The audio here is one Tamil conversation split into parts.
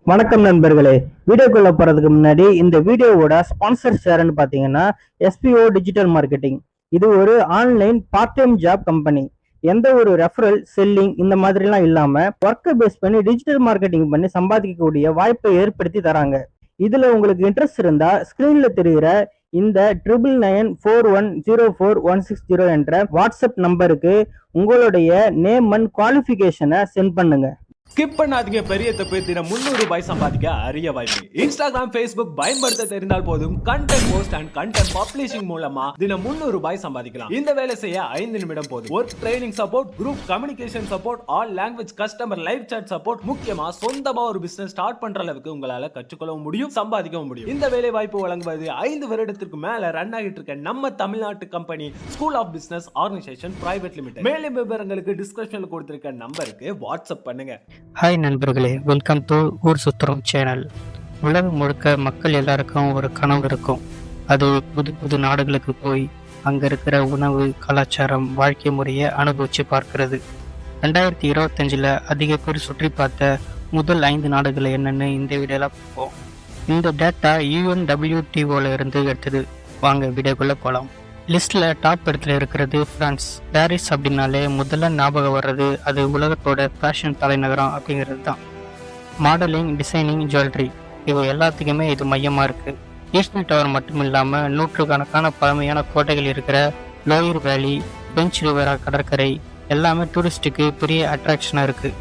வணக்கம் நண்பர்களே. வீடியோக்குள்ள போறதுக்கு முன்னாடி இந்த வீடியோவோட ஸ்பான்சர் ஷேர்னு பாத்தீங்கன்னா எஸ்பிஓ டிஜிட்டல் மார்க்கெட்டிங். இது ஒரு online part time job company. எந்த ஒரு ரெஃபரல் செல்லிங் இந்த மாதிரிலாம் இல்லாம ஒர்க்கை பேஸ் பண்ணி டிஜிட்டல் மார்க்கெட்டிங் பண்ணி சம்பாதிக்கக்கூடிய வாய்ப்பை ஏற்படுத்தி தராங்க. இதுல உங்களுக்கு இன்ட்ரெஸ்ட் இருந்தா ஸ்கிரீன்ல தெரிகிற இந்த 9994104160 என்ற வாட்ஸ்அப் நம்பருக்கு உங்களுடைய நேம் அண்ட் குவாலிஃபிகேஷனை சென்ட் பண்ணுங்க. ஸ்கிப் பண்ணாதீங்க. பெரிய தப்பு. தினம் 300 ரூபாய் சம்பாதிக்க அரிய வாய்ப்பு. இன்ஸ்டாகிராம், ஃபேஸ்புக் பயன்படுத்த தெரிந்தால் போதும். Content post and content publishing மூலமா தினம் 300 ரூபாய் சம்பாதிக்கலாம். இந்த வேலை செய்ய 5 நிமிடம் போதும். Work training support, group communication support, all language customer live chat support, முக்கியமா சொந்தமா ஒரு பிசினஸ் ஸ்டார்ட் பண்ற அளவுக்கு உங்களால கற்றுக்கொள்ளவும் முடியும், சம்பாதிக்கவும் முடியும். இந்த வேலை வாய்ப்பு வழங்குவது 5 வருடத்திற்கு மேல ரன் ஆகிட்டு இருக்க நம்ம தமிழ்நாட்டு company school of business organisation private limited. மேலும் விவரங்களுக்கு டிஸ்கிரிப்ஷன்ல கொடுத்திருக்க நம்பருக்கு வாட்ஸ்அப் பண்ணுங்க. ஹாய் நண்பர்களே, வெல்கம் டு ஊர் சுத்துறோம் சேனல். உலகம் முழுக்க மக்கள் எல்லாருக்கும் ஒரு கனவு இருக்கும். அது புது புது நாடுகளுக்கு போய் அங்கே இருக்கிற உணவு, கலாச்சாரம், வாழ்க்கை முறையை அனுபவித்து பார்க்கறது. 2025 அதிக பேர் சுற்றி பார்த்த முதல் 5 நாடுகள் என்னென்னு இந்த வீடியோவில் பார்ப்போம். இந்த டேட்டா UNWTOவில் இருந்து எடுத்தது. வாங்க வீடியோக்குள்ளே போகலாம். லிஸ்ட்ல டாப் இடத்துல இருக்கிறது பிரான்ஸ். பாரிஸ் அப்படின்னாலே முதல்ல ஞாபகம் வர்றது அது உலகத்தோட ஃபேஷன் தலைநகரம் அப்படிங்கிறது தான். மாடலிங், டிசைனிங், ஜுவல்லரி இவை எல்லாத்துக்குமே இது மையமாக இருக்கு. ஈஃபில் டவர் மட்டும் இல்லாமல் நூற்றுக்கணக்கான பழமையான கோட்டைகள் இருக்கிற லோயர் வேலி, பெஞ்ச் ரிவரா கடற்கரை எல்லாமே டூரிஸ்டுக்கு பெரிய அட்ராக்ஷனாக இருக்கு.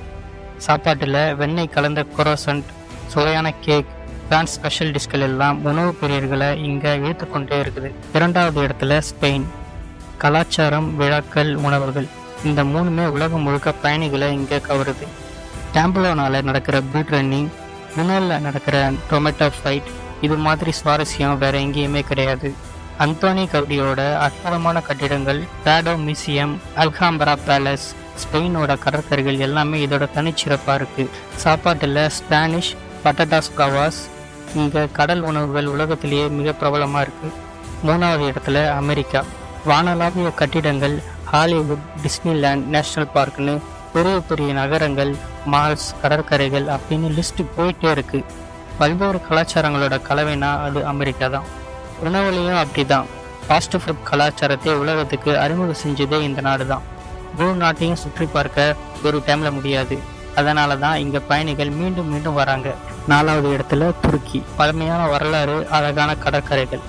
சாப்பாட்டில் வெண்ணெய் கலந்த குரோசன்ட், சுவையான கேக், பிரான்ஸ் ஸ்பெஷல் டிஷ்கள் எல்லாம் உணவு பிரியர்களை இங்கே இழுத்துக்கொண்டே இருக்குது. 2வது இடத்துல ஸ்பெயின். கலாச்சாரம், விழாக்கள், உணவுகள் இந்த 3மே உலகம் முழுக்க பயணிகளை இங்கே கவருது. டேம்பலோனால நடக்கிற பீட் ரன்னிங், முனல்ல நடக்கிற டொமேட்டோ ஃபைட் இது மாதிரி சுவாரஸ்யம் வேற எங்கேயுமே கிடையாது. அந்தோனி கவுடியோட அற்புதமான கட்டிடங்கள், பிராடோ மியூசியம், அல்ஹாம்பரா பேலஸ், ஸ்பெயினோட கடற்கரைகள் எல்லாமே இதோட தனிச்சிறப்பாக இருக்கு. சாப்பாட்டில் ஸ்பானிஷ் பட்டாட்டாஸ் பிரவாஸ், இங்கே கடல் உணவுகள் உலகத்திலேயே மிக பிரபலமாக இருக்குது. 3வது இடத்துல அமெரிக்கா. வானளாவிய கட்டிடங்கள், ஹாலிவுட், டிஸ்னிலேண்ட், நேஷனல் பார்க்னு பெரிய பெரிய நகரங்கள், மால்ஸ், கடற்கரைகள் அப்படின்னு லிஸ்ட் போயிட்டே இருக்கு. பல்வேறு கலாச்சாரங்களோட கலவைனா அது அமெரிக்கா தான். உணவுலையும் அப்படிதான். ஃபாஸ்ட் ஃபுட் கலாச்சாரத்தை உலகத்துக்கு அறிமுகம் செஞ்சதே இந்த நாடு தான். முழு நாட்டையும் சுற்றி பார்க்க ஒரு டைம்ல முடியாது. அதனால தான் இங்கே பயணிகள் மீண்டும் மீண்டும் வராங்க. 4வது இடத்துல துருக்கி. பழமையான வரலாறு, அழகான கடற்கரைகள்,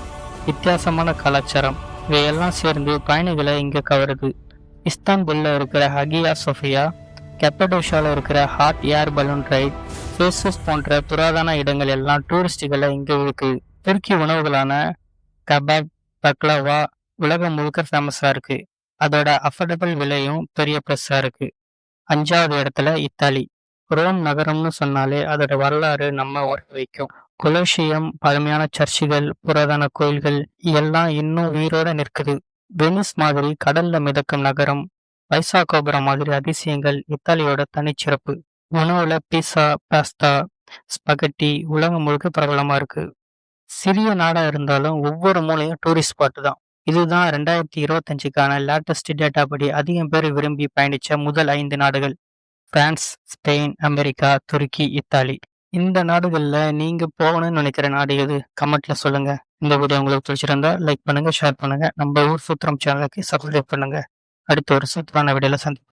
வித்தியாசமான கலாச்சாரம் இவையெல்லாம் சேர்ந்து பயணிகளை இங்கே கவருது. இஸ்தான்புல்ல இருக்கிற ஹகியா சோஃபியா, கெப்படோஷாவில் இருக்கிற hot air balloon right, faces போன்ற புராதன இடங்கள் எல்லாம் டூரிஸ்டுகளை இங்கே இருக்கு. துருக்கி உணவுகளான கபாப், பக்லவா உலகம் முழுக்க ஃபேமஸாக இருக்கு. அதோட அஃபோர்டபுள் விலையும் பெரிய ப்ளஸ்ஸாக இருக்கு. 5வது இடத்துல இத்தாலி. ரோம் நகரம்னு சொன்னாலே அதோட வரலாறு நம்ம ஓர்க்க வைக்கும். கொலோசியம், பழமையான சர்ச்சுகள், புராதன கோயில்கள் எல்லாம் இன்னும் உயிரோட நிற்குது. வெனிஸ் மாதிரி கடல்ல மிதக்கும் நகரம், பைசா கோபுரம் மாதிரி அதிசயங்கள் இத்தாலியோட தனிச்சிறப்பு. உணவுல பீஸா, பாஸ்தா, ஸ்பகட்டி உலகம் முழுக்க பிரபலமா இருக்கு. சிறிய நாடா இருந்தாலும் ஒவ்வொரு மூலையும் டூரிஸ்ட் ஸ்பாட் தான். இதுதான் 2025க்கான லேட்டஸ்ட் டேட்டா படி அதிகம் பேர் விரும்பி பயணிச்ச முதல் 5 நாடுகள். பிரான்ஸ், ஸ்பெயின், அமெரிக்கா, துருக்கி, இத்தாலி. இந்த நாடுகள்ல நீங்க போகணும்னு நினைக்கிற நாடு எது? கமெண்ட்ல சொல்லுங்க. இந்த வீடியோ உங்களுக்கு பிடிச்சிருந்தா லைக் பண்ணுங்க, ஷேர் பண்ணுங்க. நம்ம ஊர் சுத்திரம் சேனலுக்கு சப்ஸ்கிரைப் பண்ணுங்க. அடுத்த ஒரு சூப்பரான வீடியோல சந்திப்போம்.